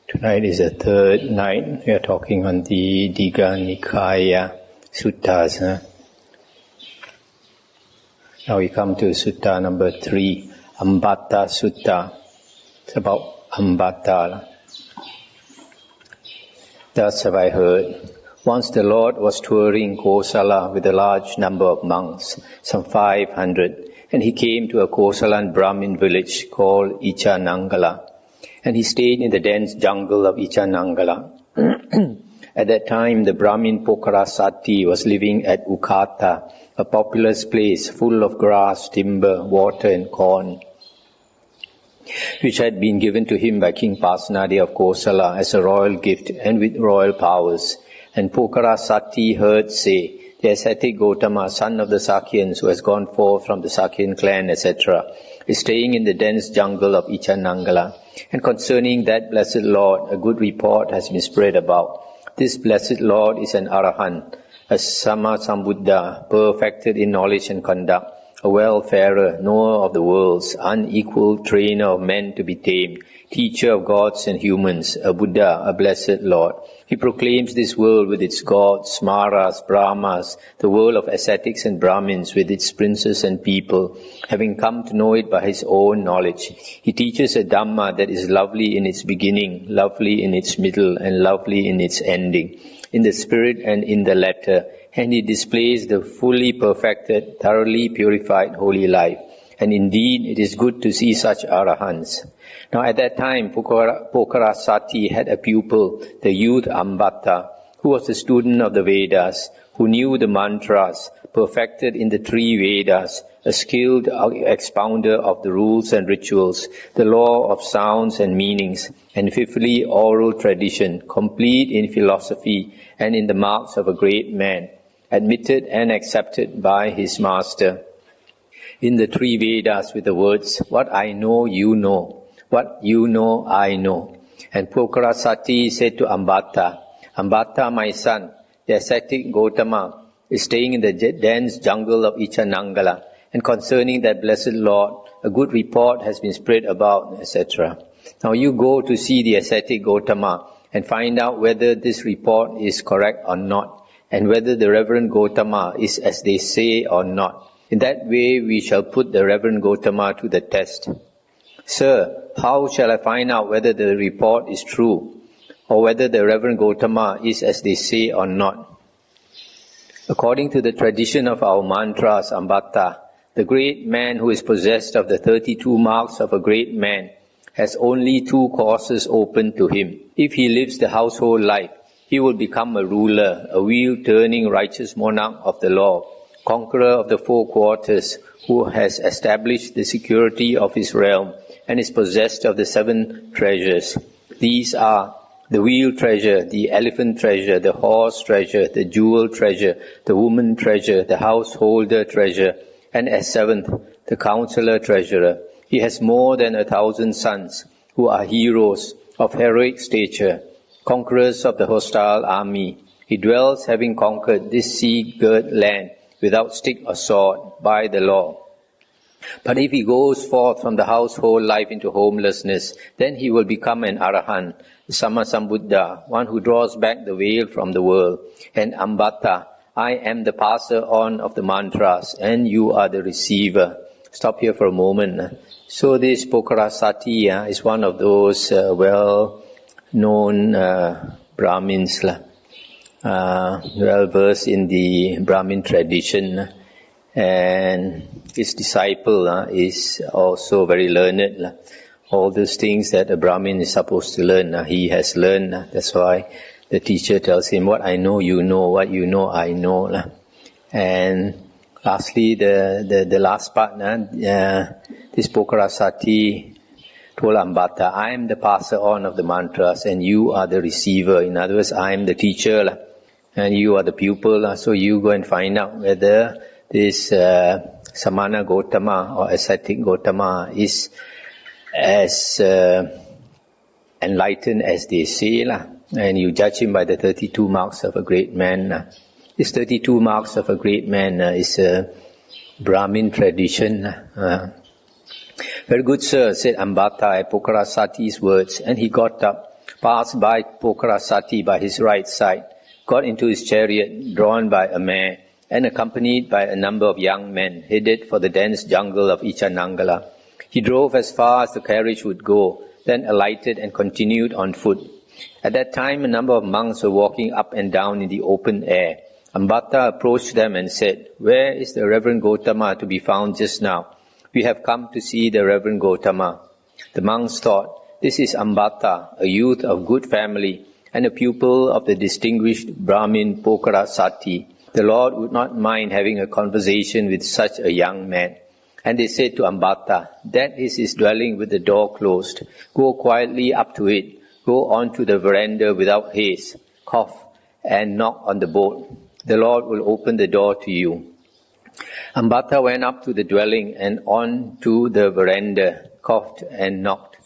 Tonight is the third night. We are talking on the Dīgha Nikāya suttas. Now we come to sutta number 3, Ambattha sutta. It's about Ambattha. Thus have I heard. Once the Lord was touring Kosala with a large number of monks, some 500, and he came to a Kosalan Brahmin village called Ichanangala. And he stayed in the dense jungle of Ichanangala. At that time, the Brahmin Pokarasati was living at Ukata, a populous place full of grass, timber, water and corn, which had been given to him by King Pasenadi of Kosala as a royal gift and with royal powers. And Pokarasati heard say, the ascetic Gotama, son of the Sakyans, who has gone forth from the Sakyan clan, etc., is staying in the dense jungle of Ichanangala. And concerning that blessed Lord, a good report has been spread about. This blessed Lord is an Arahant, a Sammasambuddha, perfected in knowledge and conduct, a well-farer, knower of the worlds, unequaled trainer of men to be tamed, teacher of gods and humans, a Buddha, a blessed Lord. He proclaims this world with its gods, Maras, Brahmas, the world of ascetics and Brahmins with its princes and people, having come to know it by his own knowledge. He teaches a Dhamma that is lovely in its beginning, lovely in its middle, and lovely in its ending, in the spirit and in the letter, and he displays the fully perfected, thoroughly purified holy life. And indeed, it is good to see such arahants. Now at that time, Pokarasati had a pupil, the youth Ambattha, who was a student of the Vedas, who knew the mantras, perfected in the 3 Vedas, a skilled expounder of the rules and rituals, the law of sounds and meanings, and fifthly oral tradition, complete in philosophy and in the marks of a great man, admitted and accepted by his master. In the 3 Vedas with the words, what I know, you know. What you know, I know. And Pokarasati said to Ambattha, Ambattha, my son, the ascetic Gotama, is staying in the dense jungle of Ichanangala. And concerning that blessed Lord, a good report has been spread about, etc. Now you go to see the ascetic Gotama and find out whether this report is correct or not, and whether the Reverend Gotama is as they say or not. In that way we shall put the Reverend Gotama to the test. Sir, how shall I find out whether the report is true, or whether the Reverend Gotama is as they say or not? According to the tradition of our mantras, Ambattha, the great man who is possessed of the 32 marks of a great man has only 2 courses open to him. If he lives the household life, he will become a ruler, a wheel-turning righteous monarch of the law, conqueror of the 4 quarters, who has established the security of his realm and is possessed of the 7 treasures. These are the wheel treasure, the elephant treasure, the horse treasure, the jewel treasure, the woman treasure, the householder treasure, and as 7th, the counselor treasurer. He has more than 1,000 sons, who are heroes of heroic stature, conquerors of the hostile army. He dwells, having conquered this sea-girt land, without stick or sword, by the law. But if he goes forth from the household life into homelessness, then he will become an Arahant, Sammasambuddha, one who draws back the veil from the world. And Ambattha, I am the passer on of the mantras, and you are the receiver. Stop here for a moment. So this Pokarasati is one of those well-known Brahmins, well versed in the Brahmin tradition, and his disciple is also very learned. All those things that a Brahmin is supposed to learn, he has learned. That's why the teacher tells him, what I know, you know. What you know, I know. And lastly, the last part, this Pokarasati told Ambattha, I am the passer on of the mantras and you are the receiver. In other words, I am the teacher and you are the pupil. So you go and find out whether this Samana Gotama or ascetic Gotama is as enlightened as they say. And you judge him by the 32 marks of a great man. This 32 marks of a great man is a Brahmin tradition. Very good, sir, said Ambattha at Pokarasati's words, and he got up, passed by Pokarasati by his right side, got into his chariot drawn by a mare, and accompanied by a number of young men, headed for the dense jungle of Ichanangala. He drove as far as the carriage would go, then alighted and continued on foot. At that time, a number of monks were walking up and down in the open air. Ambattha approached them and said, "Where is the Reverend Gotama to be found just now? We have come to see the Reverend Gotama." The monks thought, "This is Ambattha, a youth of good family and a pupil of the distinguished Brahmin Pokarasati. The Lord would not mind having a conversation with such a young man." And they said to Ambattha, "That is his dwelling with the door closed. Go quietly up to it. Go on to the veranda without haste. Cough and knock on the board. The Lord will open the door to you." Ambattha went up to the dwelling and on to the veranda, coughed and knocked.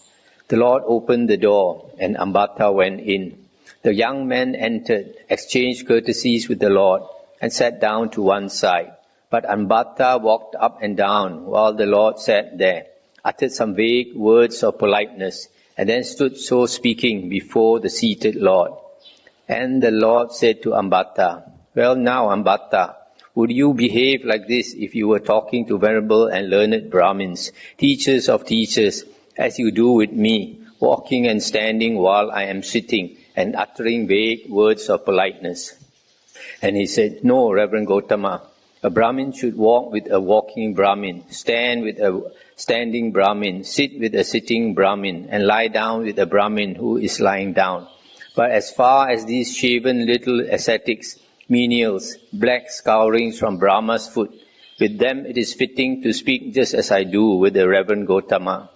The Lord opened the door and Ambattha went in. The young man entered, exchanged courtesies with the Lord, and sat down to one side. But Ambattha walked up and down while the Lord sat there, uttered some vague words of politeness, and then stood so speaking before the seated Lord. And the Lord said to Ambattha, "Well now, Ambattha, would you behave like this if you were talking to venerable and learned Brahmins, teachers of teachers, as you do with me, walking and standing while I am sitting, and uttering vague words of politeness?" And he said, "No, Reverend Gotama, a Brahmin should walk with a walking Brahmin, stand with a standing Brahmin, sit with a sitting Brahmin, and lie down with a Brahmin who is lying down. But as far as these shaven little ascetics, menials, black scourings from Brahma's foot, with them it is fitting to speak just as I do with the Reverend Gotama."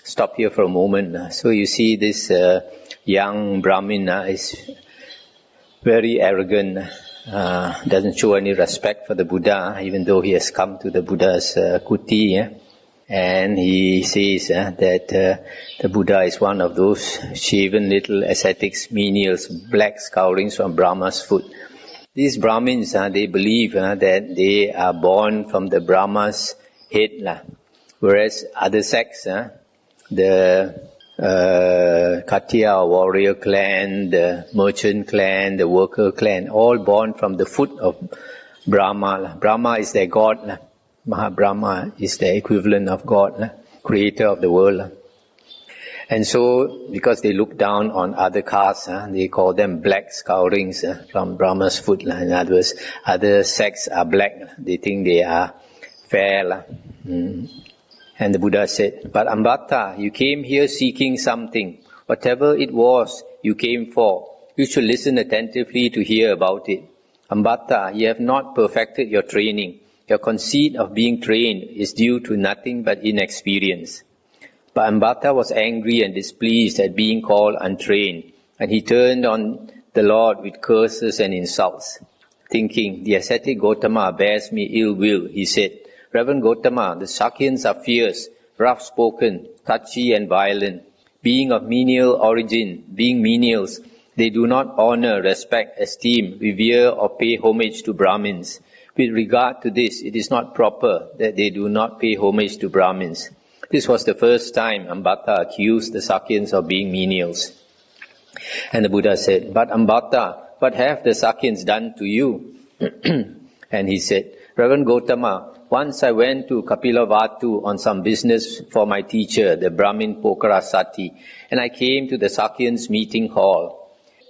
Stop here for a moment. So you see this young Brahmin is very arrogant, doesn't show any respect for the Buddha, even though he has come to the Buddha's kuti. And he says that the Buddha is one of those shaven little ascetics, menials, black scourings from Brahma's foot. These Brahmins, they believe that they are born from the Brahma's head, whereas other sects, the Khattiya or warrior clan, the merchant clan, the worker clan, all born from the foot of Brahma. Brahma is their god. Mahabrahma is the equivalent of God, creator of the world. And so, because they look down on other castes, they call them black scourings from Brahma's foot. In other words, other sects are black. They think they are fair. And the Buddha said, "But Ambattha, you came here seeking something. Whatever it was you came for, you should listen attentively to hear about it. Ambattha, you have not perfected your training. Your conceit of being trained is due to nothing but inexperience." But Ambattha was angry and displeased at being called untrained, and he turned on the Lord with curses and insults. Thinking, "The ascetic Gotama bears me ill will," he said, "Reverend Gotama, the Sakyans are fierce, rough-spoken, touchy and violent. Being of menial origin, being menials, they do not honor, respect, esteem, revere or pay homage to Brahmins. With regard to this, it is not proper that they do not pay homage to Brahmins." This was the first time Ambattha accused the Sakyans of being menials. And the Buddha said, "But Ambattha, what have the Sakyans done to you?" And he said, "Reverend Gotama, once I went to Kapilavatthu on some business for my teacher, the Brahmin Pokarasati, and I came to the Sakyans meeting hall.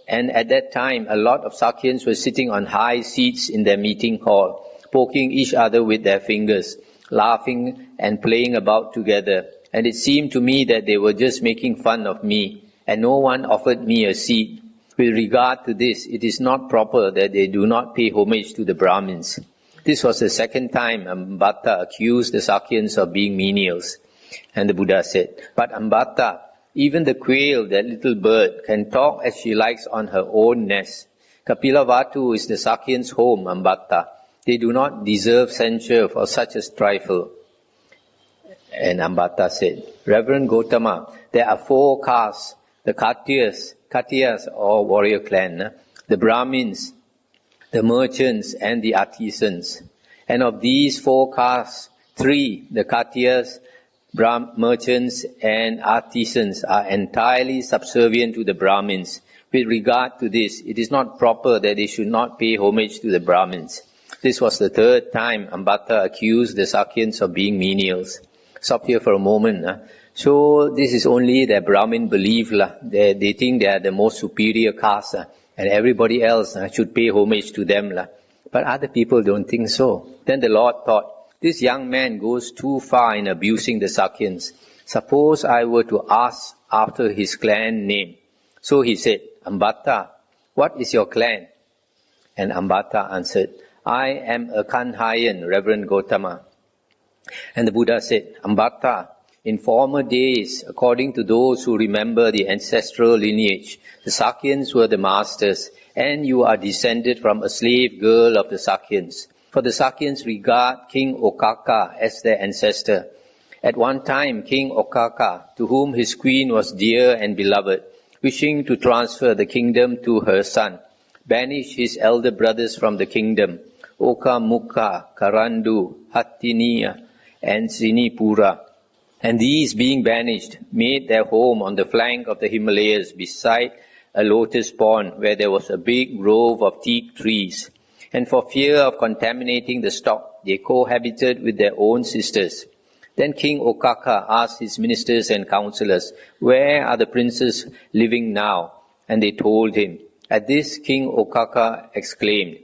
And at that time, a lot of Sakyans were sitting on high seats in their meeting hall, poking each other with their fingers, laughing and playing about together. And it seemed to me that they were just making fun of me, and no one offered me a seat. With regard to this, it is not proper that they do not pay homage to the Brahmins." This was the second time Ambattha accused the Sakyans of being menials. And the Buddha said, "But Ambattha, even the quail, that little bird, can talk as she likes on her own nest. Kapilavatthu is the Sakyans' home, Ambattha. They do not deserve censure for such a trifle." And Ambattha said, "Reverend Gotama, there are 4 castes, the Khattiyas or warrior clan, the Brahmins, the merchants and the artisans. And of these 4 castes, 3, the Khattiyas, merchants and artisans are entirely subservient to the Brahmins. With regard to this, it is not proper that they should not pay homage to the Brahmins. This was the third time Ambattha accused the Sakyans of being menials. Stop here for a moment. So this is only their Brahmin belief. They think they are the most superior caste and everybody else should pay homage to them. But other people don't think so. Then the Lord thought, this young man goes too far in abusing the Sakyans. Suppose I were to ask after his clan name. So he said, Ambattha, what is your clan? And Ambattha answered, I am a Kanhayan, Reverend Gotama. And the Buddha said, Ambattha, in former days, according to those who remember the ancestral lineage, the Sakyans were the masters, and you are descended from a slave girl of the Sakyans. For the Sakyans regard King Okaka as their ancestor. At one time, King Okaka, to whom his queen was dear and beloved, wishing to transfer the kingdom to her son, banished his elder brothers from the kingdom, Okamukha, Karandu, Hattiniya, and Sinipura. And these, being banished, made their home on the flank of the Himalayas beside a lotus pond where there was a big grove of teak trees. And for fear of contaminating the stock, they cohabited with their own sisters. Then King Okaka asked his ministers and counselors, where are the princes living now? And they told him. At this, King Okaka exclaimed,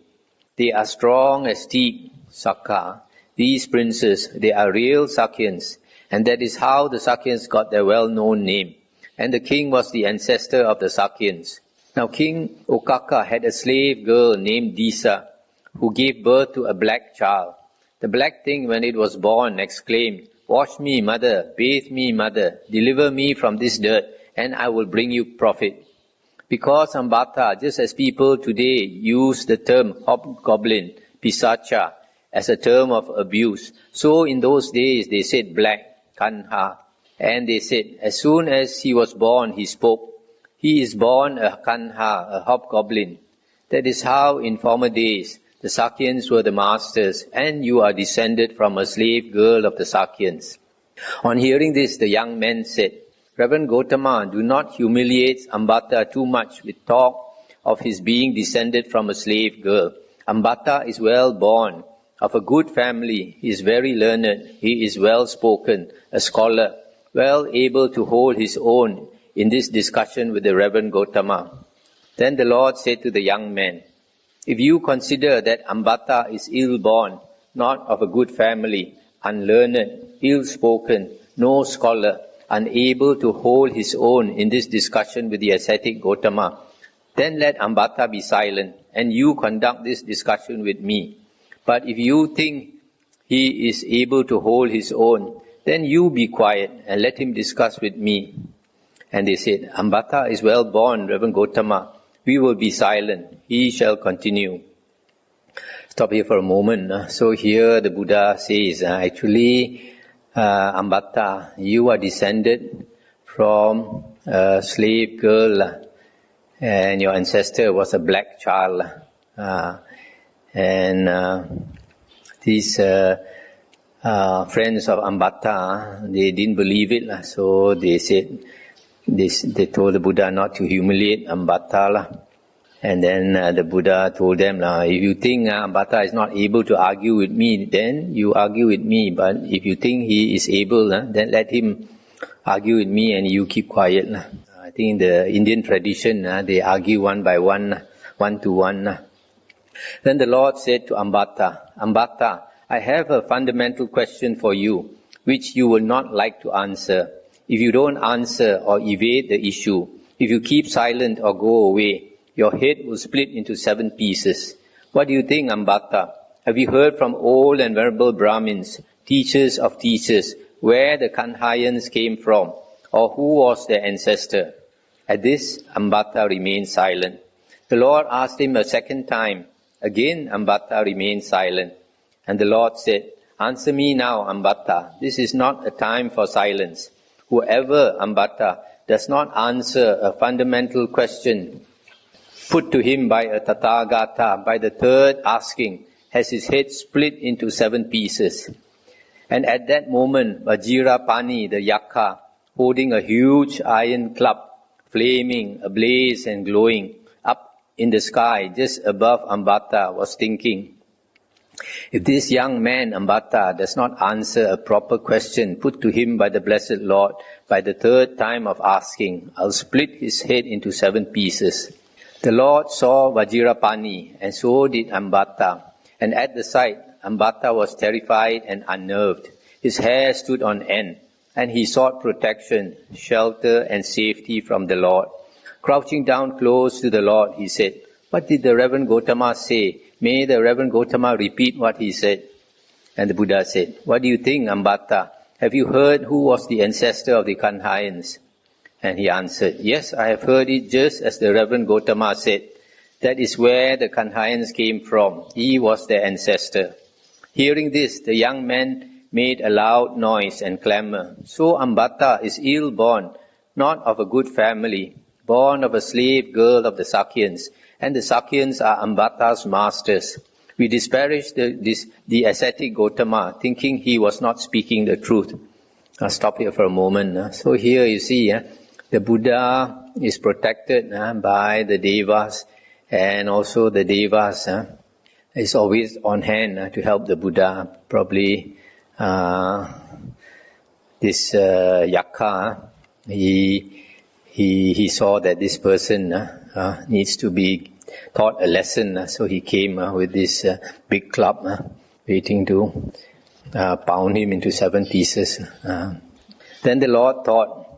they are strong as teak, Sakka. These princes, they are real Sakyans. And that is how the Sakyans got their well-known name. And the king was the ancestor of the Sakyans. Now King Okaka had a slave girl named Dīgha, who gave birth to a black child. The black thing, when it was born, exclaimed, wash me, mother, bathe me, mother, deliver me from this dirt, and I will bring you profit. Because Ambattha, just as people today use the term hobgoblin, pisacha, as a term of abuse, so in those days they said black, kanha, and they said, as soon as he was born, he spoke. He is born a kanha, a hobgoblin. That is how in former days the Sakyans were the masters, and you are descended from a slave girl of the Sakyans. On hearing this, the young men said, Reverend Gotama, do not humiliate Ambattha too much with talk of his being descended from a slave girl. Ambattha is well born, of a good family, he is very learned, he is well spoken, a scholar, well able to hold his own in this discussion with the Reverend Gotama. Then the Lord said to the young man, if you consider that Ambattha is ill-born, not of a good family, unlearned, ill-spoken, no scholar, unable to hold his own in this discussion with the ascetic Gotama, then let Ambattha be silent, and you conduct this discussion with me. But if you think he is able to hold his own, then you be quiet and let him discuss with me. And they said, Ambattha is well born, Reverend Gotama. We will be silent. He shall continue. Stop here for a moment. So here the Buddha says, actually, Ambattha, you are descended from a slave girl, and your ancestor was a black child. These friends of Ambattha, they didn't believe it, so they said, they told the Buddha not to humiliate Ambattha. And then the Buddha told them, if you think Ambattha is not able to argue with me, then you argue with me. But if you think he is able, then let him argue with me and you keep quiet. I think in the Indian tradition, they argue one by one, one to one. Then the Lord said to Ambattha, Ambattha, I have a fundamental question for you, which you will not like to answer. If you don't answer or evade the issue, if you keep silent or go away, your head will split into 7 pieces. What do you think, Ambattha? Have you heard from old and venerable Brahmins, teachers of teachers, where the Kanhayans came from, or who was their ancestor? At this, Ambattha remained silent. The Lord asked him a second time. Again, Ambattha remained silent. And the Lord said, answer me now, Ambattha. This is not a time for silence. Whoever, Ambattha, does not answer a fundamental question put to him by a Tathagata, by the third asking, has his head split into 7 pieces. And at that moment, Vajirapani, the Yakka, holding a huge iron club, flaming, ablaze and glowing, up in the sky just above Ambattha, was thinking, if this young man, Ambattha, does not answer a proper question put to him by the Blessed Lord by the third time of asking, I'll split his head into 7 pieces. The Lord saw Vajirapani, and so did Ambattha. And at the sight, Ambattha was terrified and unnerved. His hair stood on end, and he sought protection, shelter, and safety from the Lord. Crouching down close to the Lord, he said, what did the Reverend Gotama say? May the Reverend Gotama repeat what he said. And the Buddha said, what do you think, Ambattha? Have you heard who was the ancestor of the Kanhayans? And he answered, yes, I have heard it just as the Reverend Gotama said. That is where the Kanhayans came from. He was their ancestor. Hearing this, the young man made a loud noise and clamor. So Ambattha is ill-born, not of a good family, born of a slave girl of the Sakyans, and the Sakyans are Ambattha's masters. We disparaged the ascetic Gotama, thinking he was not speaking the truth. I'll stop here for a moment. So here you see, the Buddha is protected by the Devas, and also the Devas is always on hand to help the Buddha. Probably this Yakka, he saw that this person needs to be taught a lesson, so he came with this big club, waiting to pound him into 7 pieces. Then the Lord thought,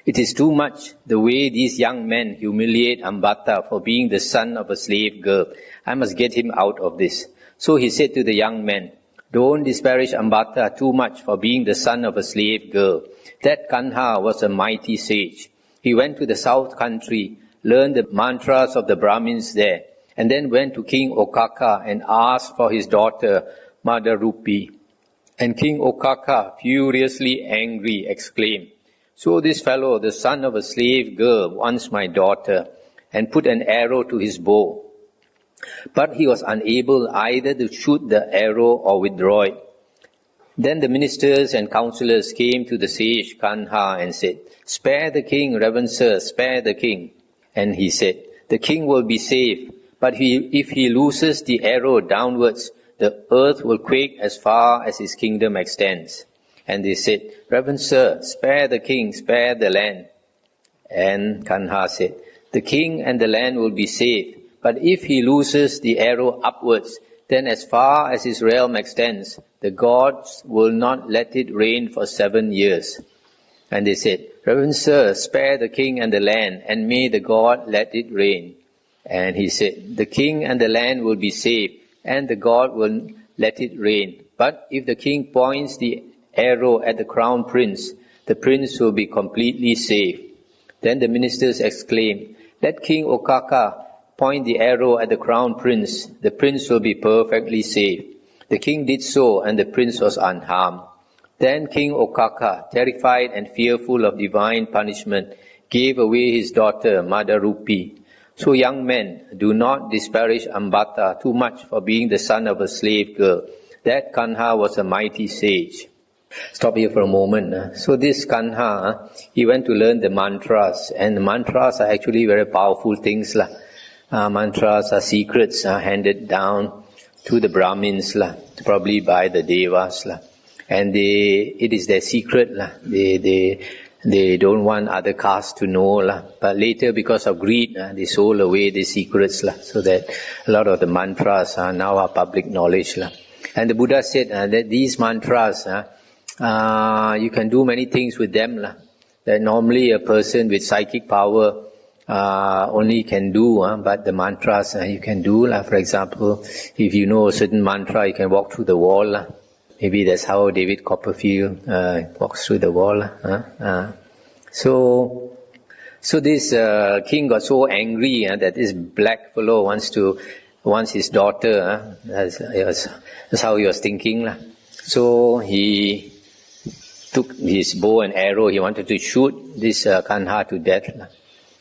it is too much the way these young men humiliate Ambattha for being the son of a slave girl. I must get him out of this. So he said to the young men, don't disparage Ambattha too much for being the son of a slave girl. That Kanha was a mighty sage. He went to the south country, learned the mantras of the Brahmins there, and then went to King Okaka and asked for his daughter, Madarupi. And King Okaka, furiously angry, exclaimed, so this fellow, the son of a slave girl, wants my daughter, and put an arrow to his bow. But he was unable either to shoot the arrow or withdraw it. Then the ministers and councillors came to the sage Kanha and said, spare the king, reverend sir, spare the king. And he said, the king will be safe, but if he loses the arrow downwards, the earth will quake as far as his kingdom extends. And they said, reverend sir, spare the king, spare the land. And Kanha said, the king and the land will be safe, but if he loses the arrow upwards, then as far as his realm extends, the gods will not let it rain for 7 years. And they said, reverend sir, spare the king and the land, and may the God let it rain. And he said, the king and the land will be safe, and the God will let it rain. But if the king points the arrow at the crown prince, the prince will be completely safe. Then the ministers exclaimed, let King Okaka point the arrow at the crown prince, the prince will be perfectly safe. The king did so, and the prince was unharmed. Then King Okaka, terrified and fearful of divine punishment, gave away his daughter Madarupi. So young men, do not disparage Ambattha too much for being the son of a slave girl. That Kanha was a mighty sage. Stop here for a moment. So this Kanha, he went to learn the mantras, and the mantras are actually very powerful things. Mantras are secrets handed down to the Brahmins, probably by the Devas. And it is their secret. They don't want other castes to know. But later, because of greed, they sold away the secrets, so that a lot of the mantras now are public knowledge. And the Buddha said that these mantras, you can do many things with them. That normally a person with psychic power only can do, but the mantras you can do. For example, if you know a certain mantra, you can walk through the wall. Maybe that's how David Copperfield walks through the wall. So this king got so angry that this black fellow wants his daughter. That's how he was thinking. So he took his bow and arrow. He wanted to shoot this Kanha to death.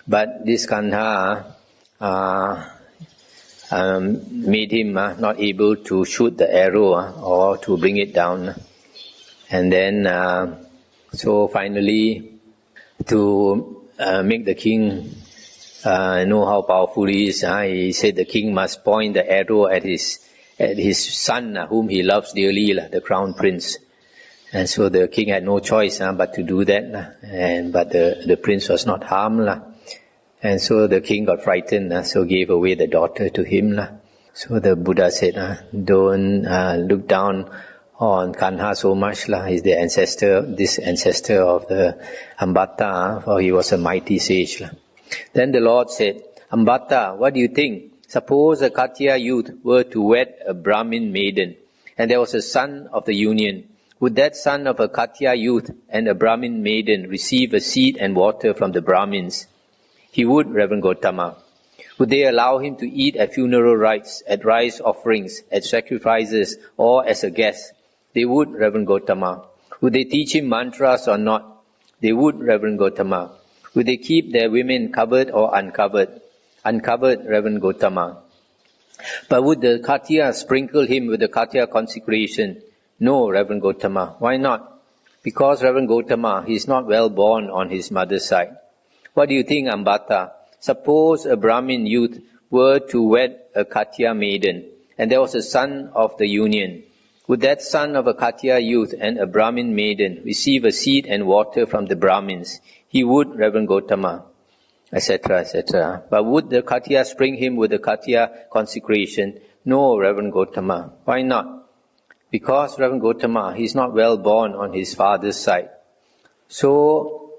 But this Kanha made him not able to shoot the arrow or to bring it down. And then, so finally, to make the king know how powerful he is, he said the king must point the arrow at his son, whom he loves dearly, the crown prince. And so the king had no choice but to do that. But the prince was not harmed. And so the king got frightened, so gave away the daughter to him. So the Buddha said, don't look down on Kanha so much. He's the ancestor, this ancestor of the Ambattha, for he was a mighty sage. Then the Lord said, Ambattha, what do you think? Suppose a Khattiya youth were to wed a Brahmin maiden, and there was a son of the union. Would that son of a Khattiya youth and a Brahmin maiden receive a seed and water from the Brahmins? He would, Reverend Gautama. Would they allow him to eat at funeral rites, at rice offerings, at sacrifices, or as a guest? They would, Reverend Gautama. Would they teach him mantras or not? They would, Reverend Gautama. Would they keep their women covered or uncovered? Uncovered, Reverend Gautama. But would the Khattiya sprinkle him with the Khattiya consecration? No, Reverend Gautama. Why not? Because, Reverend Gautama, he is not well born on his mother's side. What do you think, Ambattha? Suppose a Brahmin youth were to wed a Khattiya maiden, and there was a son of the union. Would that son of a Khattiya youth and a Brahmin maiden receive a seed and water from the Brahmins? He would, Reverend Gautama, etc., etc. But would the Khattiya spring him with the Khattiya consecration? No, Reverend Gautama. Why not? Because, Reverend Gautama, he is not well born on his father's side. So,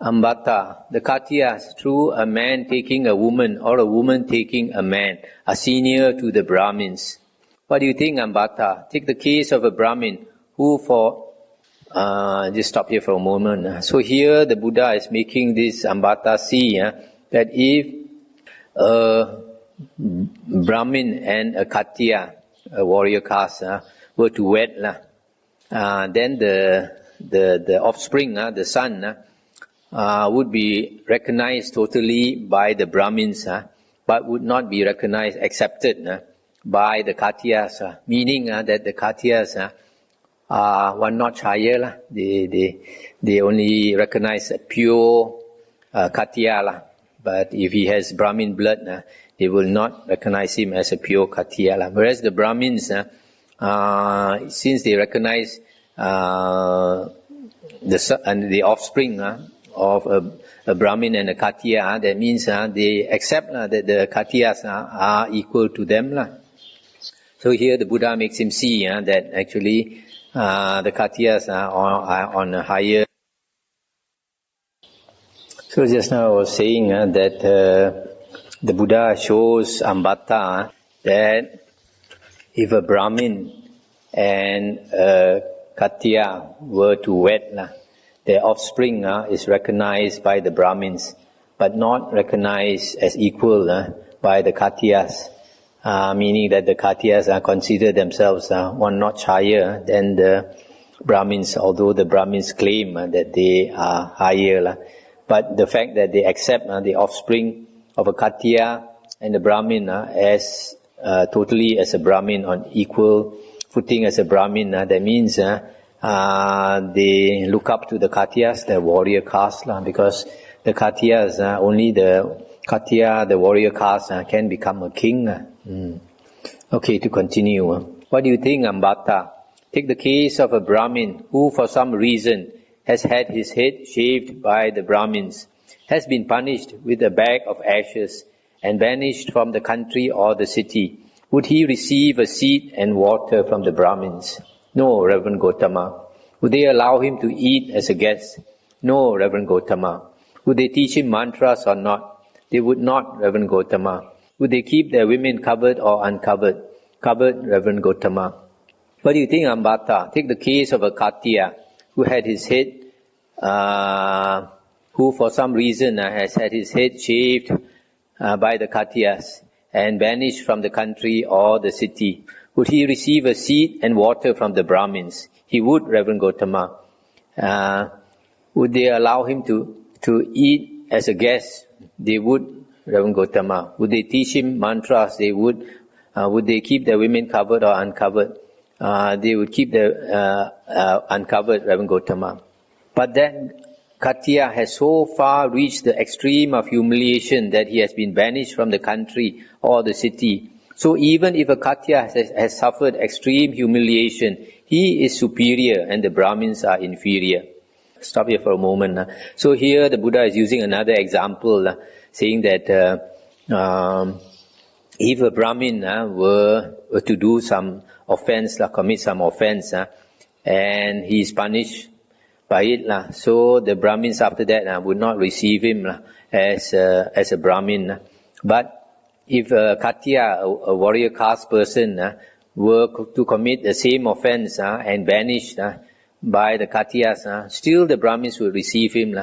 Ambattha, the Khattiyas, through a man taking a woman or a woman taking a man, are senior to the Brahmins. What do you think, Ambattha? Take the case of a Brahmin who just stop here for a moment. So here the Buddha is making this Ambattha see that if a Brahmin and a Khattiya, a warrior caste, were to wed, then the offspring, the son, would be recognized totally by the Brahmins, but would not be recognized, accepted by the Khattiyas, meaning that the Khattiyas are one notch higher. They only recognize a pure Khattiya, but if he has Brahmin blood, they will not recognize him as a pure Khattiya. Whereas the Brahmins, since they recognize the offspring of a Brahmin and a Khattiya, that means they accept that the Khattiyas are equal to them. So here the Buddha makes him see that actually the Khattiyas are on a higher. So just now I was saying that the Buddha shows Ambattha that if a Brahmin and a Khattiya were to wed, their offspring is recognized by the Brahmins, but not recognized as equal by the Khattiyas, meaning that the Khattiyas consider themselves one notch higher than the Brahmins, although the Brahmins claim that they are higher. But the fact that they accept the offspring of a Khattiya and the Brahmin as totally as a Brahmin on equal footing as a Brahmin, that means they look up to the Khattiyas, the warrior caste, because the Khattiyas, only the Khattiya, the warrior caste, can become a king. Okay, to continue. What do you think, Ambattha? Take the case of a Brahmin who for some reason has had his head shaved by the Brahmins, has been punished with a bag of ashes and banished from the country or the city. Would he receive a seed and water from the Brahmins? No, Reverend Gautama. Would they allow him to eat as a guest? No, Reverend Gautama. Would they teach him mantras or not? They would not, Reverend Gautama. Would they keep their women covered or uncovered? Covered, Reverend Gautama. What do you think, Ambattha? Take the case of a Khattiya who had his head, who for some reason has had his head shaved by the Khattiyas and banished from the country or the city. Would he receive a seed and water from the Brahmins? He would, Reverend Gautama. Would they allow him to eat as a guest? They would, Reverend Gautama. Would they teach him mantras? They would. Would they keep their women covered or uncovered? they would keep the uncovered Reverend Gautama. But then Katya has so far reached the extreme of humiliation that he has been banished from the country or the city. So even if a Katya has suffered extreme humiliation, he is superior and the Brahmins are inferior. Stop here for a moment. So here the Buddha is using another example, saying that if a Brahmin were to do some offense, commit some offense, and he is punished by it, so the Brahmins after that would not receive him as a Brahmin. But if a Katya, a warrior caste person, were to commit the same offense and banished by the Katyas, still the Brahmins will receive him,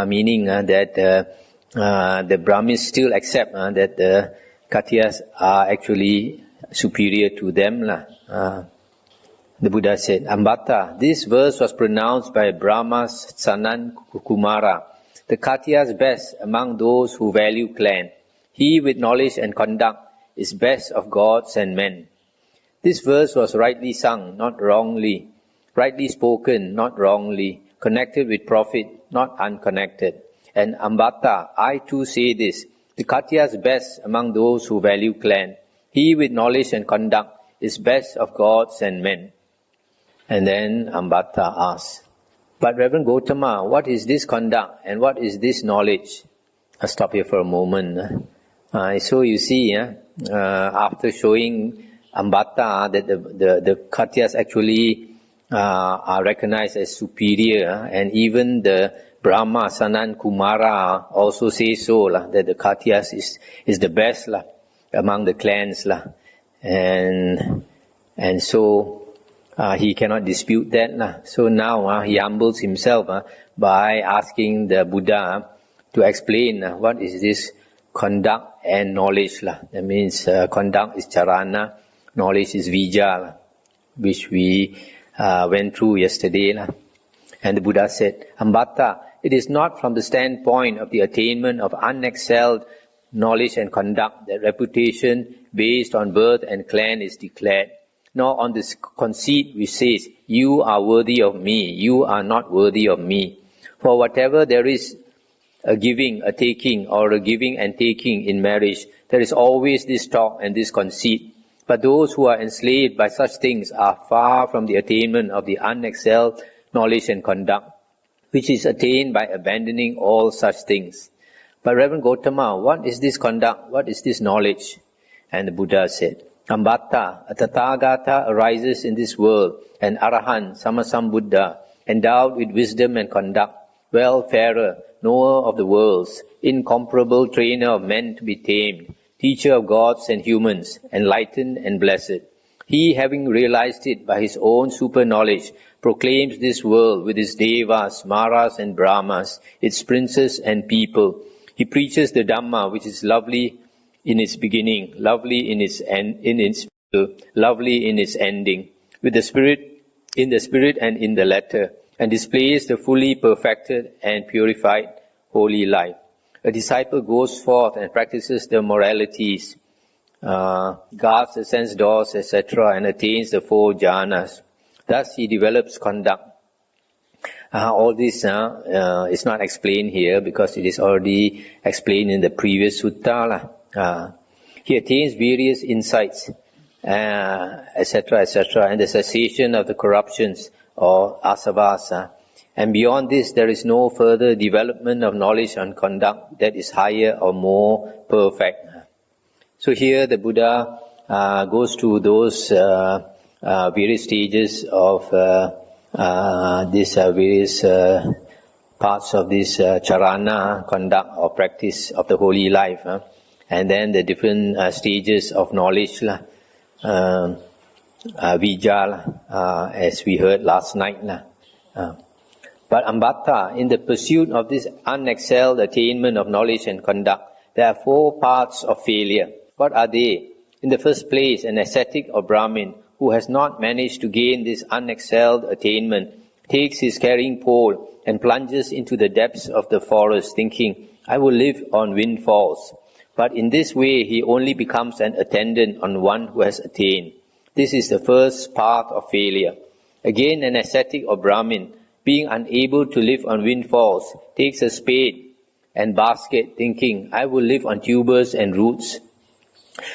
meaning that the Brahmins still accept that the Katyas are actually superior to them. The Buddha said, Ambattha, this verse was pronounced by Brahma's Sanan Kumara, the Katyas best among those who value clan. He with knowledge and conduct is best of gods and men. This verse was rightly sung, not wrongly, rightly spoken, not wrongly, connected with profit, not unconnected. And Ambattha, I too say this, the Katyas best among those who value clan. He with knowledge and conduct is best of gods and men. And then Ambattha asks, but Reverend Gautama, what is this conduct and what is this knowledge? I'll stop here for a moment. So you see, after showing Ambattha that the Katyas actually are recognized as superior, and even the Brahma Sanan Kumara also says so, that the Katyas is the best among the clans, and so he cannot dispute that. So now he humbles himself by asking the Buddha to explain what is this conduct and knowledge. That means conduct is charana, knowledge is vijja, which we went through yesterday. And the Buddha said, Ambattha, it is not from the standpoint of the attainment of unexcelled knowledge and conduct that reputation based on birth and clan is declared, nor on this conceit which says, you are worthy of me, you are not worthy of me. For whatever there is a giving, a taking, or a giving and taking in marriage, there is always this talk and this conceit. But those who are enslaved by such things are far from the attainment of the unexcelled knowledge and conduct, which is attained by abandoning all such things. But Reverend Gautama, what is this conduct? What is this knowledge? And the Buddha said, Ambattha, a Tathagata arises in this world, an Arahant, Sammasambuddha, endowed with wisdom and conduct, well-farer, knower of the worlds, incomparable trainer of men to be tamed, teacher of gods and humans, enlightened and blessed. He, having realized it by his own super-knowledge, proclaims this world with its devas, maras and brahmas, its princes and people. He preaches the Dhamma, which is lovely in its beginning, lovely in its middle, lovely in its ending, with the spirit, in the spirit and in the letter, and displays the fully perfected and purified holy life. A disciple goes forth and practices the moralities, guards the sense doors, etc., and attains the 4 jhanas. Thus he develops conduct. All this is not explained here because it is already explained in the previous sutta. He attains various insights, etc., etc., and the cessation of the corruptions or asavas. And beyond this, there is no further development of knowledge and conduct that is higher or more perfect. So here the Buddha goes through those various stages of these various parts of this charana, conduct or practice of the holy life, and then the different stages of knowledge, vijja, as we heard last night. But Ambattha, in the pursuit of this unexcelled attainment of knowledge and conduct, there are 4 parts of failure. What are they? In the first place, an ascetic or Brahmin who has not managed to gain this unexcelled attainment takes his carrying pole and plunges into the depths of the forest, thinking, I will live on windfalls. But in this way, he only becomes an attendant on one who has attained. This is the first path of failure. Again, an ascetic or Brahmin, being unable to live on windfalls, takes a spade and basket, thinking, I will live on tubers and roots.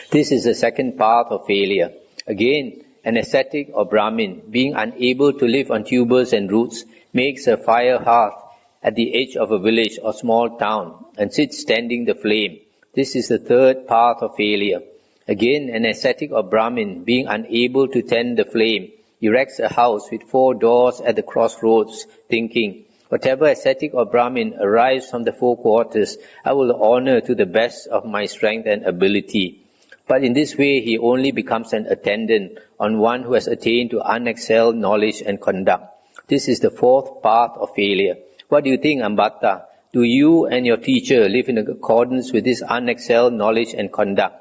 This is the second path of failure. Again, an ascetic or Brahmin, being unable to live on tubers and roots, makes a fire hearth at the edge of a village or small town and sits tending the flame. This is the third path of failure. Again, an ascetic or Brahmin, being unable to tend the flame, erects a house with 4 doors at the crossroads, thinking, whatever ascetic or Brahmin arrives from the 4 quarters, I will honor to the best of my strength and ability. But in this way, he only becomes an attendant on one who has attained to unexcelled knowledge and conduct. This is the fourth path of failure. What do you think, Ambattha? Do you and your teacher live in accordance with this unexcelled knowledge and conduct?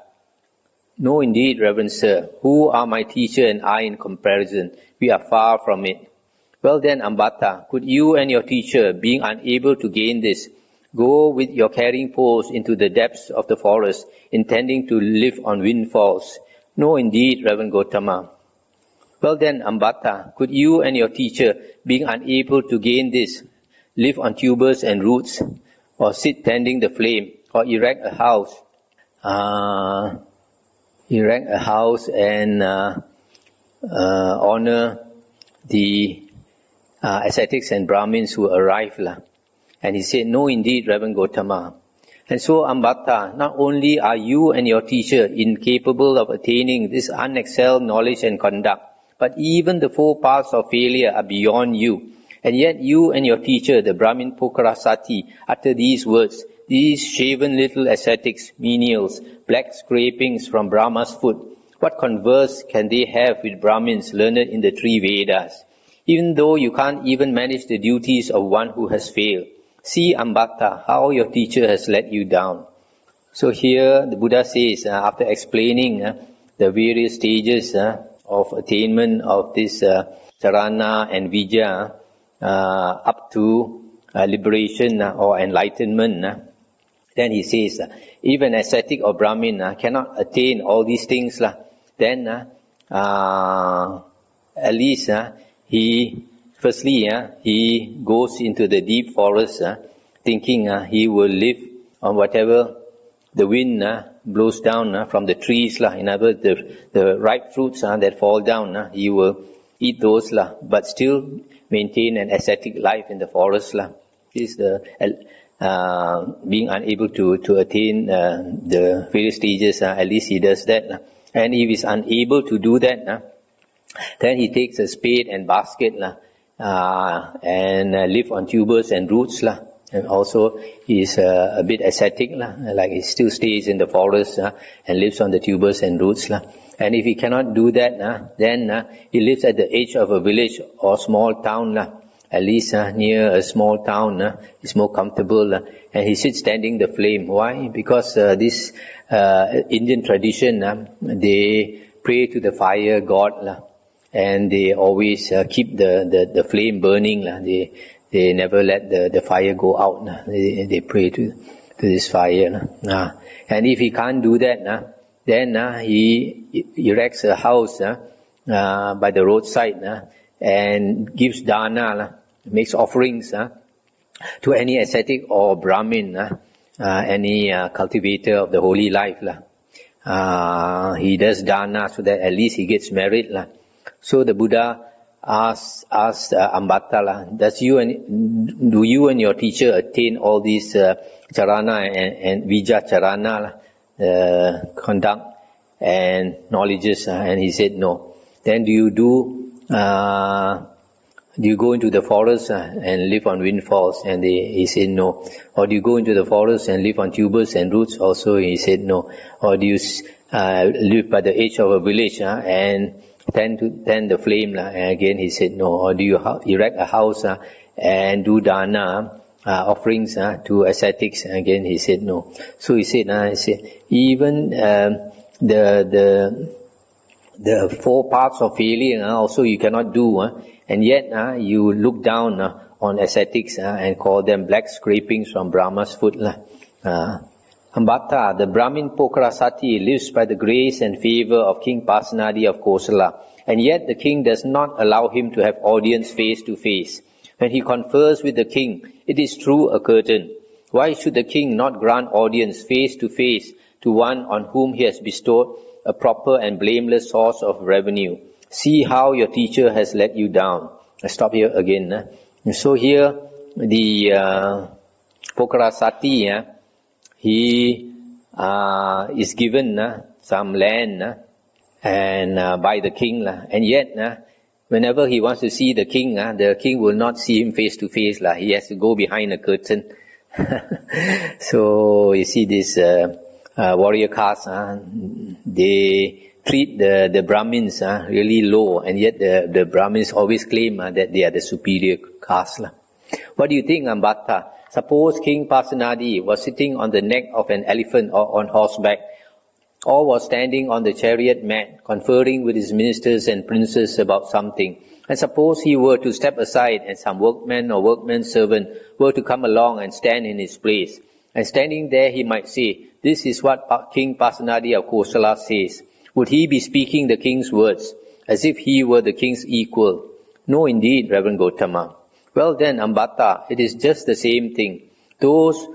No, indeed, Reverend Sir. Who are my teacher and I in comparison? We are far from it. Well then, Ambattha, could you and your teacher, being unable to gain this, go with your carrying poles into the depths of the forest, intending to live on windfalls? No, indeed, Reverend Gotama. Well then, Ambattha, could you and your teacher, being unable to gain this, live on tubers and roots, or sit tending the flame, or erect a house and honor the ascetics and Brahmins who arrive? And he said, no, indeed, Reverend Gotama. And so, Ambattha, not only are you and your teacher incapable of attaining this unexcelled knowledge and conduct, but even the 4 paths of failure are beyond you. And yet you and your teacher, the Brahmin Pokarasati, utter these words, these shaven little ascetics, menials, black scrapings from Brahma's foot. What converse can they have with Brahmins learned in the 3 Vedas? Even though you can't even manage the duties of one who has failed. See, Ambattha, how your teacher has let you down. So here the Buddha says, after explaining the various stages of attainment of this charana and vijja up to liberation or enlightenment, then he says, if an ascetic or Brahmin cannot attain all these things, then at least he goes into the deep forest thinking he will live on whatever the wind blows down from the trees. In other words, the ripe fruits that fall down, he will eat those, but still maintain an ascetic life in the forest. This is the being unable to attain the various stages. At least he does that. And if he is unable to do that, then he takes a spade and basket and live on tubers and roots. And also he is a bit ascetic, like he still stays in the forest and lives on the tubers and roots. And if he cannot do that, then he lives at the edge of a village or small town. At least near a small town, is more comfortable. And he sits tending the flame. Why? Because this Indian tradition, they pray to the fire god, and they always keep the flame burning. They never let the fire go out. They pray to this fire. And if he can't do that, then he erects a house by the roadside and gives dana, makes offerings to any ascetic or Brahmin, any cultivator of the holy life. He does dana so that at least he gets merit. So the Buddha asked Ambattha, do you and your teacher attain all these charana and vijja charana, conduct and knowledges? And he said no. Then do you go into the forest and live on windfalls? And he said no. Or do you go into the forest and live on tubers and roots? Also he said no. Or do you live by the edge of a village and tend the flame? And again he said no. Or do you erect a house and do dana, offerings to ascetics? And again he said no. So he said, even the 4 parts of failure also you cannot do, and yet you look down on ascetics and call them black scrapings from Brahma's foot. Ambattha, the Brahmin Pokrasati, lives by the grace and favor of King Pasenadi of Kosala, and yet the king does not allow him to have audience face to face. When he confers with the king, it is through a curtain. Why should the king not grant audience face to face to one on whom he has bestowed a proper and blameless source of revenue? See how your teacher has let you down. I stop here again. So here, the Pokrasati, he is given some land and by the king, and yet whenever he wants to see the king will not see him face to face. He has to go behind a curtain. So you see this warrior caste, they treat the Brahmins really low, and yet the Brahmins always claim that they are the superior caste. What do you think, Ambattha? Suppose King Pasenadi was sitting on the neck of an elephant or on horseback, or was standing on the chariot mat, conferring with his ministers and princes about something. And suppose he were to step aside and some workman or workman's servant were to come along and stand in his place. And standing there he might say, "This is what King Pasenadi of Kosala says." Would he be speaking the king's words, as if he were the king's equal? No, indeed, Reverend Gautama. Well then, Ambattha, it is just the same thing. Those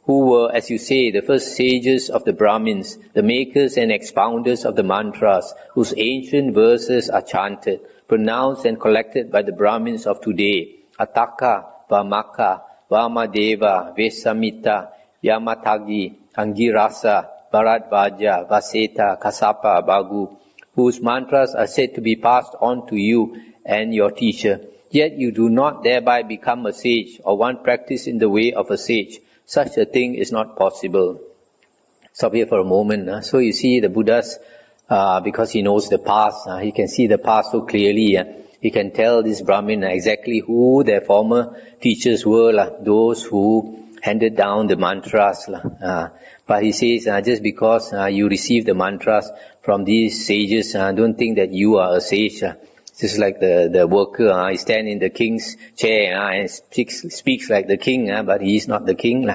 who were, as you say, the first sages of the Brahmins, the makers and expounders of the mantras, whose ancient verses are chanted, pronounced and collected by the Brahmins of today, Ataka, Vamaka, Vamadeva, Vesamita, Yamatagi, Angirasa, Bharadvaja, Vaseta, Kasapa, Bagu, whose mantras are said to be passed on to you and your teacher. Yet you do not thereby become a sage or one practiced in the way of a sage. Such a thing is not possible. Stop here for a moment. So you see the Buddha's, because he knows the past, he can see the past so clearly. He can tell this Brahmin exactly who their former teachers were, those who handed down the mantras. But he says, just because you receive the mantras from these sages, don't think that you are a sage. Just like the worker, he stands in the king's chair and speaks like the king, but he is not the king.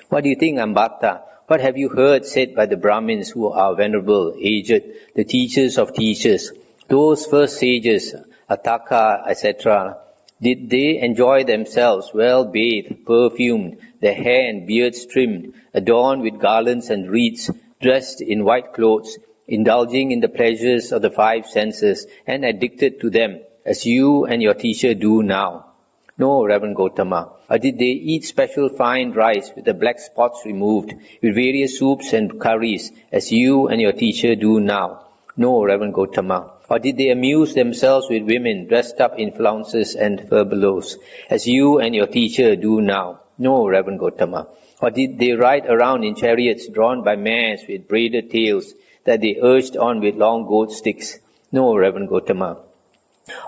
What do you think, Ambattha? What have you heard said by the Brahmins who are venerable, aged, the teachers of teachers? Those first sages, Ataka, etc., did they enjoy themselves well bathed, perfumed, their hair and beards trimmed, adorned with garlands and wreaths, dressed in white clothes, indulging in the pleasures of the five senses, and addicted to them, as you and your teacher do now? No, Reverend Gautama. Or did they eat special fine rice with the black spots removed, with various soups and curries, as you and your teacher do now? No, Reverend Gautama. Or did they amuse themselves with women dressed up in flounces and furbelows, as you and your teacher do now? No, Reverend Gautama. Or did they ride around in chariots drawn by mares with braided tails, that they urged on with long goad sticks? No, Reverend Gautama.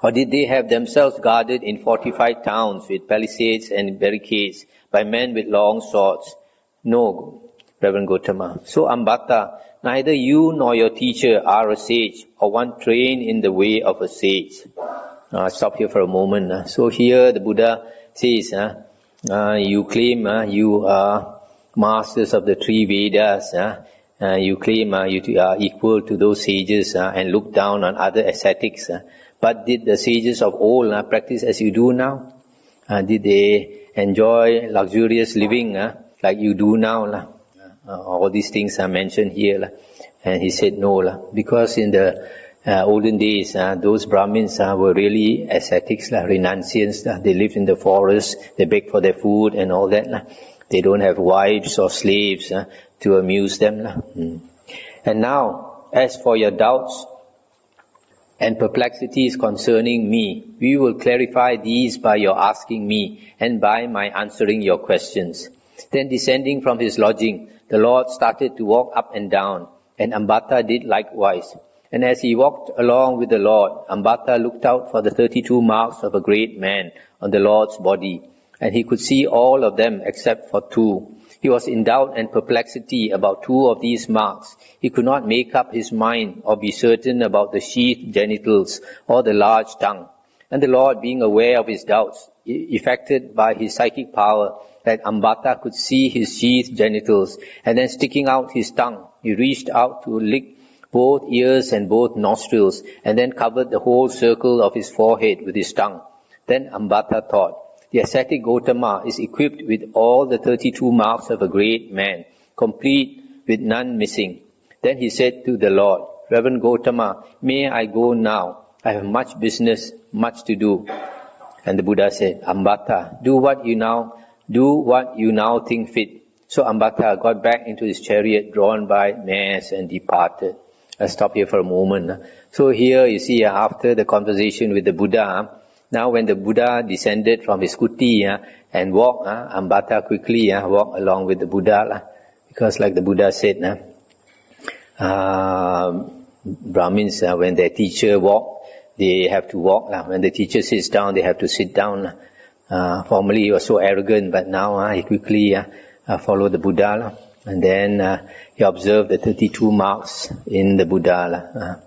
Or did they have themselves guarded in fortified towns with palisades and barricades by men with long swords? No, Reverend Gautama. So, Ambattha, neither you nor your teacher are a sage or one trained in the way of a sage. Stop here for a moment. So here the Buddha says, you claim you are masters of the three Vedas. You claim you are equal to those sages and look down on other ascetics. But did the sages of old practice as you do now? Did they enjoy luxurious living like you do now? All these things are mentioned here. And he said no. Because in the olden days, those Brahmins were really ascetics, renunciants. They lived in the forest, they begged for their food and all that. They don't have wives or slaves to amuse them. And now, as for your doubts and perplexities concerning me, we will clarify these by your asking me and by my answering your questions. Then descending from his lodging, the Lord started to walk up and down, and Ambattha did likewise. And as he walked along with the Lord, Ambattha looked out for the 32 marks of a great man on the Lord's body, and he could see all of them except for 2. He was in doubt and perplexity about 2 of these marks. He could not make up his mind or be certain about the sheathed genitals or the large tongue. And the Lord, being aware of his doubts, effected by his psychic power, that Ambattha could see his sheathed genitals, and then sticking out his tongue, he reached out to lick both ears and both nostrils, and then covered the whole circle of his forehead with his tongue. Then Ambattha thought, the ascetic Gotama is equipped with all the 32 marks of a great man, complete with none missing. Then he said to the Lord, Reverend Gotama, may I go now? I have much business, much to do. And the Buddha said, Ambattha, do what you now think fit. So Ambattha got back into his chariot drawn by mares and departed. I'll stop here for a moment. So here you see after the conversation with the Buddha, now when the Buddha descended from his kuti and walked, Ambattha quickly walked along with the Buddha. Because like the Buddha said, Brahmins, when their teacher walk, they have to walk. When the teacher sits down, they have to sit down. Formerly he was so arrogant, but now he quickly followed the Buddha. And then he observed the 32 marks in the Buddha.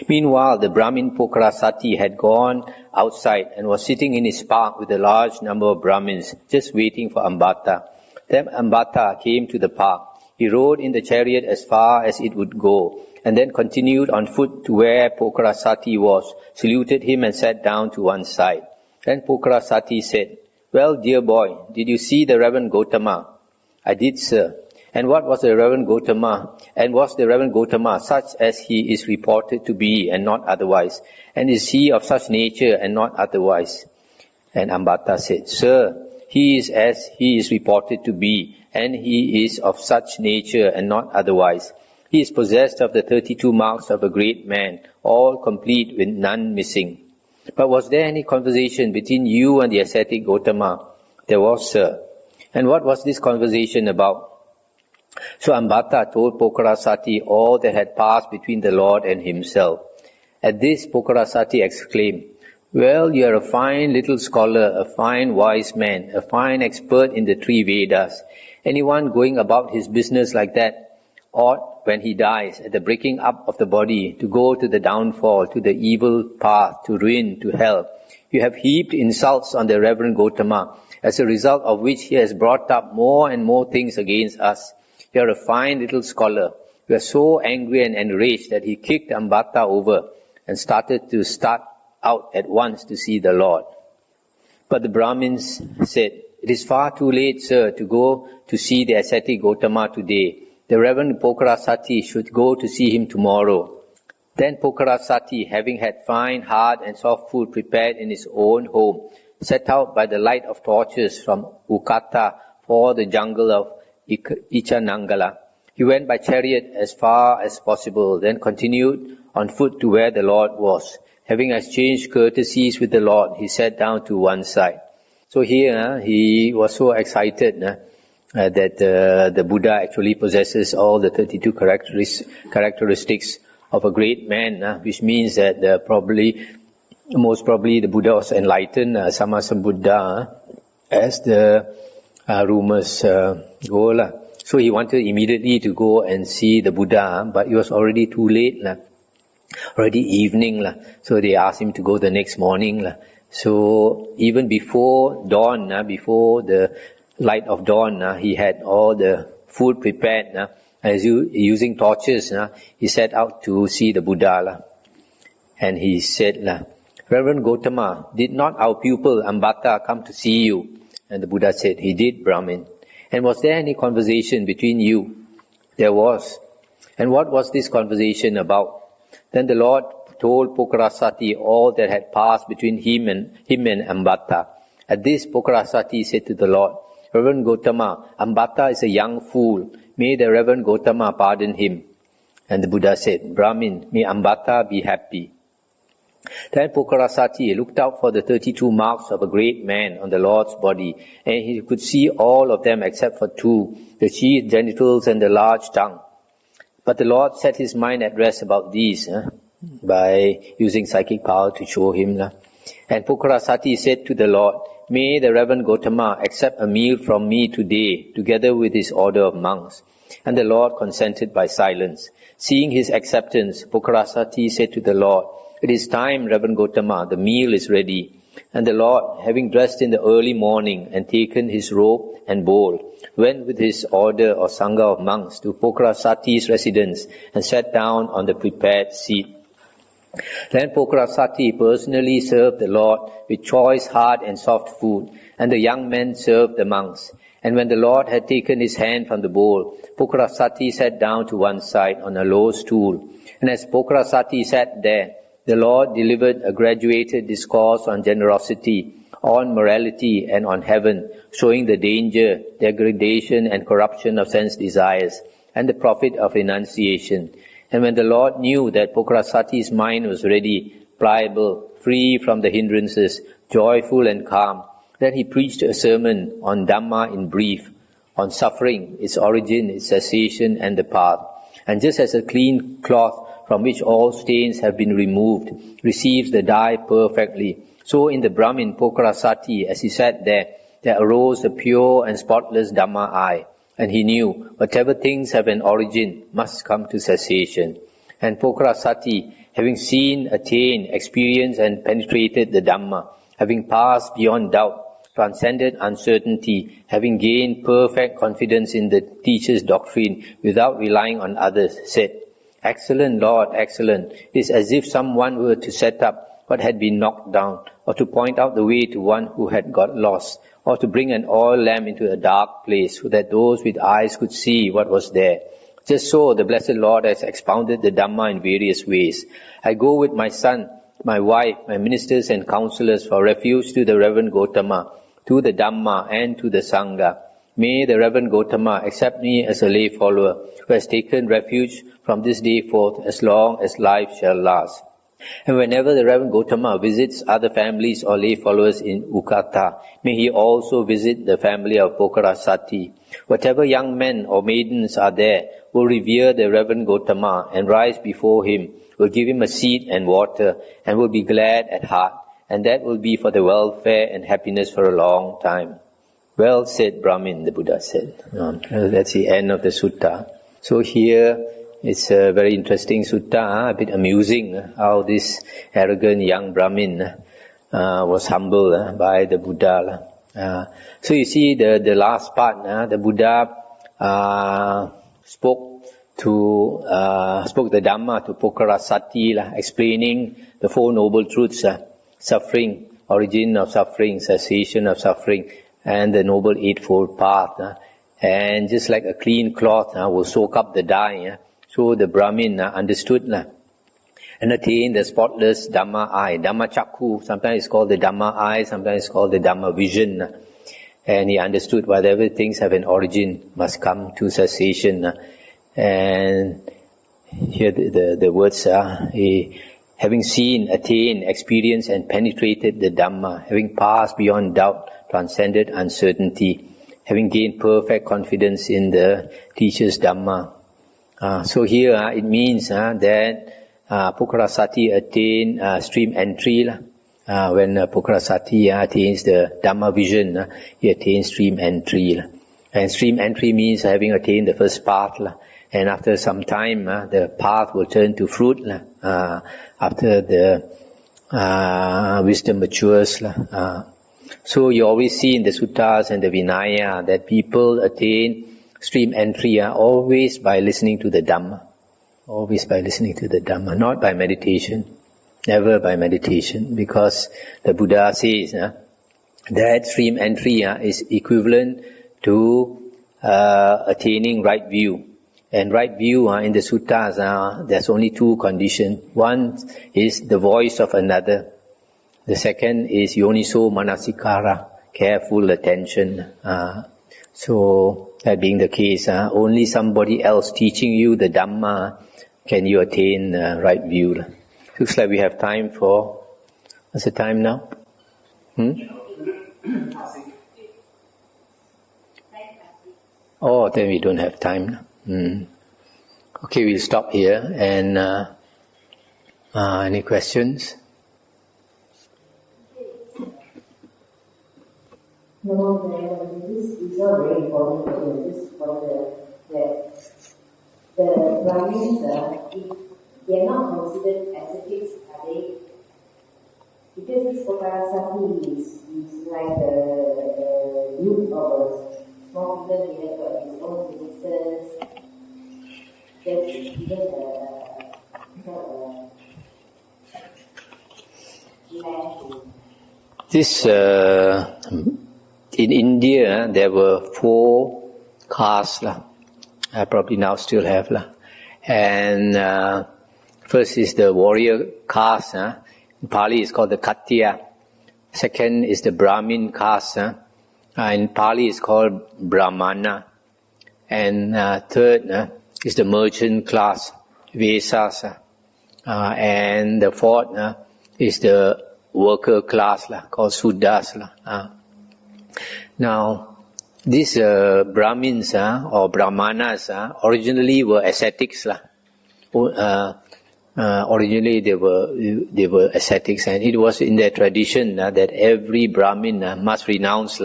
Meanwhile, the Brahmin Pokrasati had gone outside and was sitting in his park with a large number of Brahmins, just waiting for Ambattha. Then Ambattha came to the park. He rode in the chariot as far as it would go, and then continued on foot to where Pokrasati was, saluted him and sat down to one side. Then Pokrasati said, well, dear boy, did you see the Reverend Gotama? I did, sir. And what was the Reverend Gotama? And was the Reverend Gotama such as he is reported to be and not otherwise? And is he of such nature and not otherwise? And Ambattha said, sir, he is as he is reported to be, and he is of such nature and not otherwise. He is possessed of the 32 marks of a great man, all complete with none missing. But was there any conversation between you and the ascetic Gotama? There was, sir. And what was this conversation about? So Ambattha told Pokrasati all that had passed between the Lord and himself. At this, Pokrasati exclaimed, well, you are a fine little scholar, a fine wise man, a fine expert in the three Vedas. Anyone going about his business like that ought, when he dies, at the breaking up of the body, to go to the downfall, to the evil path, to ruin, to hell. You have heaped insults on the Reverend Gotama, as a result of which he has brought up more and more things against us. You are a fine little scholar. You are so angry and enraged that he kicked Ambattha over and started out at once to see the Lord. But the Brahmins said, it is far too late, sir, to go to see the ascetic Gotama today. The Reverend Pokrasati should go to see him tomorrow. Then Pokrasati, having had fine, hard and soft food prepared in his own home, set out by the light of torches from Ukata for the jungle of Ichanangala. He went by chariot as far as possible, then continued on foot to where the Lord was. Having exchanged courtesies with the Lord, he sat down to one side. So here he was so excited that the Buddha actually possesses all the 32 characteristics of a great man, which means that most probably the Buddha was enlightened, Sammasambuddha, as the rumors go. So he wanted immediately to go and see the Buddha, but it was already too late, already evening. So they asked him to go the next morning. So even before dawn, before the light of dawn, he had all the food prepared. As using torches, he set out to see the Buddha. And he said, Reverend Gotama, did not our pupil Ambattha come to see you? And the Buddha said, he did, Brahmin. And was there any conversation between you? There was. And what was this conversation about? Then the Lord told Pokrasati all that had passed between him and Ambattha. At this, Pokrasati said to the Lord, Reverend Gotama, Ambattha is a young fool. May the Reverend Gotama pardon him. And the Buddha said, Brahmin, may Ambattha be happy. Then Pokrasati looked out for the 32 marks of a great man on the Lord's body, and he could see all of them except for two, the sheathed genitals and the large tongue. But the Lord set his mind at rest about these by using psychic power to show him. And Pokrasati said to the Lord, may the Reverend Gotama accept a meal from me today, together with his order of monks. And the Lord consented by silence. Seeing his acceptance, Pokrasati said to the Lord, it is time, Reverend Gotama, the meal is ready. And the Lord, having dressed in the early morning and taken his robe and bowl, went with his order or sangha of monks to Pokrasati's residence and sat down on the prepared seat. Then Pokrasati personally served the Lord with choice hard and soft food, and the young men served the monks. And when the Lord had taken his hand from the bowl, Pokrasati sat down to one side on a low stool. And as Pokrasati sat there, the Lord delivered a graduated discourse on generosity, on morality, and on heaven, showing the danger, degradation, and corruption of sense desires, and the profit of renunciation. And when the Lord knew that Pokrasati's mind was ready, pliable, free from the hindrances, joyful and calm, then he preached a sermon on Dhamma in brief, on suffering, its origin, its cessation, and the path. And just as a clean cloth from which all stains have been removed receives the dye perfectly, so in the Brahmin Pokrasati, as he sat there arose a pure and spotless Dhamma eye. And he knew whatever things have an origin must come to cessation. And Pokrasati, having seen, attained, experienced and penetrated the Dhamma, having passed beyond doubt, transcended uncertainty, having gained perfect confidence in the teacher's doctrine without relying on others, said, "Excellent Lord, excellent. It is as if someone were to set up what had been knocked down, or to point out the way to one who had got lost, or to bring an oil lamp into a dark place so that those with eyes could see what was there. Just so the Blessed Lord has expounded the Dhamma in various ways. I go with my son, my wife, my ministers and counselors for refuge to the Reverend Gotama, to the Dhamma and to the Sangha. May the Reverend Gotama accept me as a lay follower who has taken refuge from this day forth as long as life shall last. And whenever the Reverend Gotama visits other families or lay followers in Ukata, may he also visit the family of Pokrasati. Whatever young men or maidens are there will revere the Reverend Gotama and rise before him, will give him a seat and water, and will be glad at heart, and that will be for the welfare and happiness for a long time." Well said, Brahmin, the Buddha said. That's the end of the sutta. So here, it's a very interesting sutta, a bit amusing how this arrogant young Brahmin was humbled by the Buddha. So you see the last part, the Buddha spoke the Dhamma to Pokrasati, explaining the Four Noble Truths, suffering, origin of suffering, cessation of suffering, and the Noble Eightfold Path. And just like a clean cloth will soak up the dye, so the Brahmin understood and attained the spotless Dhamma eye. Dhamma Chakku, sometimes it's called the Dhamma eye, sometimes it's called the Dhamma vision. And he understood whatever things have an origin must come to cessation. And here the words are, having seen, attained, experienced and penetrated the Dhamma, having passed beyond doubt, transcended uncertainty, having gained perfect confidence in the teacher's Dhamma. So here it means that Pokrasati attained stream entry. When Pokrasati attains the Dhamma vision, he attains stream entry. And stream entry means having attained the first path. And after some time, the path will turn to fruit after the wisdom matures. So you always see in the suttas and the Vinaya that people attain stream entry always by listening to the Dhamma. Always by listening to the Dhamma, not by meditation. Never by meditation, because the Buddha says that stream entry is equivalent to attaining right view. And right view in the suttas, there's only two conditions. One is the voice of another. The second is yoniso manasikara, careful attention. So that being the case, only somebody else teaching you the Dhamma can you attain right view. Looks like we have time for, what's the time now? Oh, then we don't have time. Okay, we'll stop here. And any questions? No, this is not very important. This for the Brahmins, if they are not considered ascetics, are they? Because this Paparasati is like a group of a small people, they have got his own ministers. There's even this in India there were 4 castes lah. Probably now still have lah. And first is the warrior caste. In Pali it's called the Khattiya. Second is the Brahmin caste. In Pali it's called Brahmana. And third is the merchant class, Vesas. And the fourth is the worker class called Suddas. Now, these Brahmins or Brahmanas originally were ascetics. Originally they were ascetics, and it was in their tradition that every Brahmin must renounce.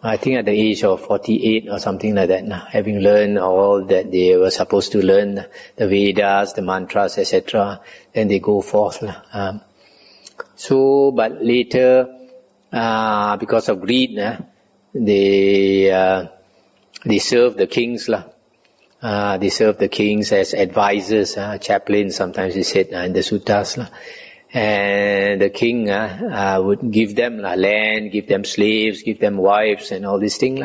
I think at the age of 48 or something like that, having learned all that they were supposed to learn, the Vedas, the mantras, etc., then they go forth. But later, because of greed, they serve the kings. They serve the kings as advisors, chaplains, sometimes they said in the suttas. And the king would give them land, give them slaves, give them wives and all these things.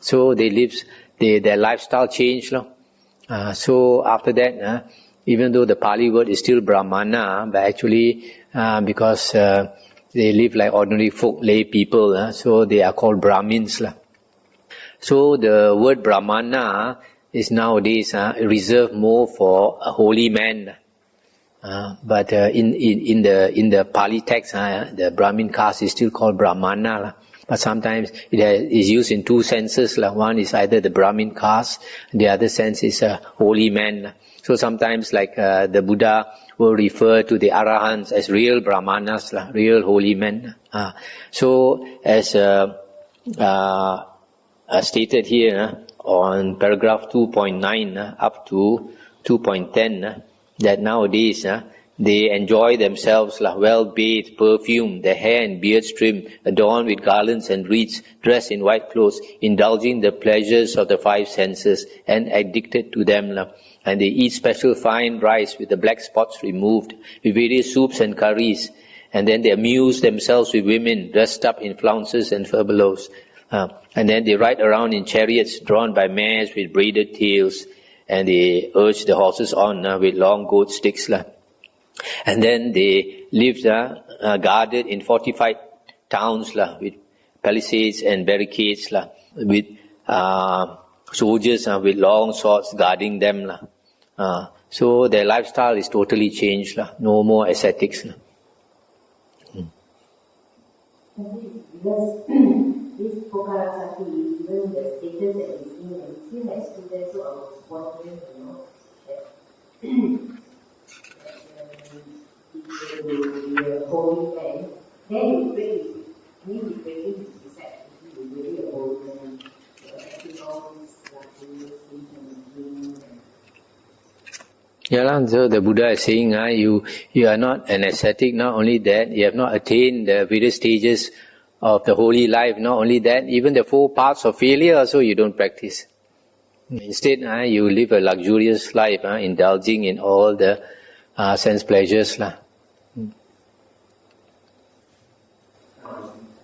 So their lifestyle changed. So after that, even though the Pali word is still Brahmana, but actually because they live like ordinary folk, lay people, so they are called Brahmins. So the word Brahmana is nowadays reserved more for a holy man. But in the Pali text, the Brahmin caste is still called Brahmana. But sometimes it is used in 2 senses. One is either the Brahmin caste, the other sense is a holy man. So sometimes like the Buddha will refer to the Arahants as real Brahmanas, real holy men. So as stated here on paragraph 2.9 up to 2.10, that nowadays they enjoy themselves well bathed, perfumed, their hair and beards trimmed, adorned with garlands and wreaths, dressed in white clothes, indulging the pleasures of the 5 senses and addicted to them. And they eat special fine rice with the black spots removed, with various soups and curries. And then they amuse themselves with women dressed up in flounces and furbelows. And then they ride around in chariots drawn by mares with braided tails. And they urge the horses on with long goat sticks. And then they lived guarded in fortified towns with palisades and barricades, with soldiers with long swords guarding them. So their lifestyle is totally changed. No more ascetics. Because this Pokarasati, even the status that we see, and still has students, so I was wondering, that the holy man, then you pray, we pray his disciple, he is really a holy man, acting all these luxurious things and dreams. So the Buddha is saying, you are not an ascetic. Not only that, you have not attained the various stages of the holy life. Not only that, even the 4 parts of failure also you don't practice. Instead, you live a luxurious life, indulging in all the sense pleasures.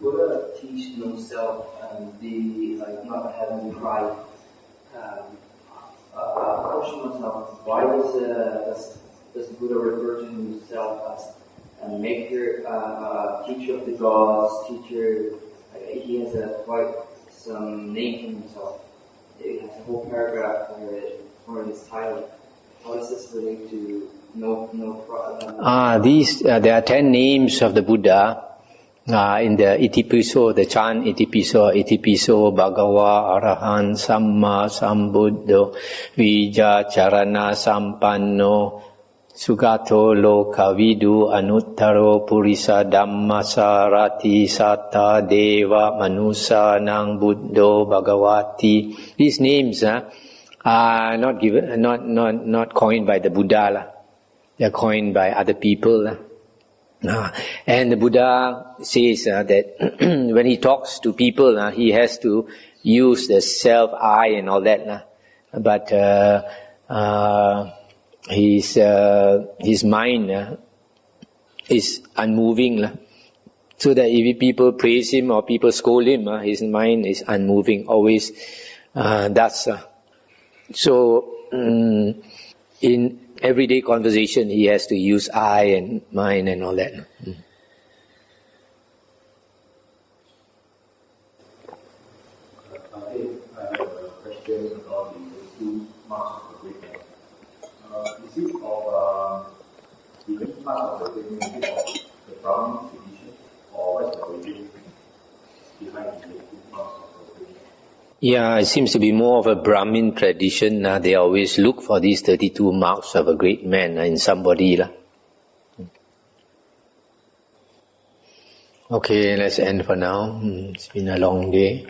Buddha teach no self and be not having pride. Question myself, why does Buddha refer to himself as a maker, teacher of the gods, teacher? He has quite some name for himself. It has a whole paragraph for his title. How does this relate to no pride? There are 10 names of the Buddha. In the Itipiso, the chant Itipiso Bhagava Arahan Samma Sambuddho Vija Charana Sampanno Sugato Lokavidu Anuttaro Purisa Dhammasarati Satta Deva Manusa Nang Buddho Bhagavati. These names are not given, not coined by the Buddha. They are coined by other people. And the Buddha says that when he talks to people, he has to use the self-I and all that. But his mind is unmoving. So that if people praise him or people scold him, his mind is unmoving, always does. So in everyday conversation, he has to use I and mine and all that. I have a question about the 2 marks of the great man. Is it of the mark of the great man, is it of the Brahmin tradition, or what is the origin behind the 2 marks of the great man? Yeah, it seems to be more of a Brahmin tradition. They always look for these 32 marks of a great man in somebody. Okay, let's end for now. It's been a long day.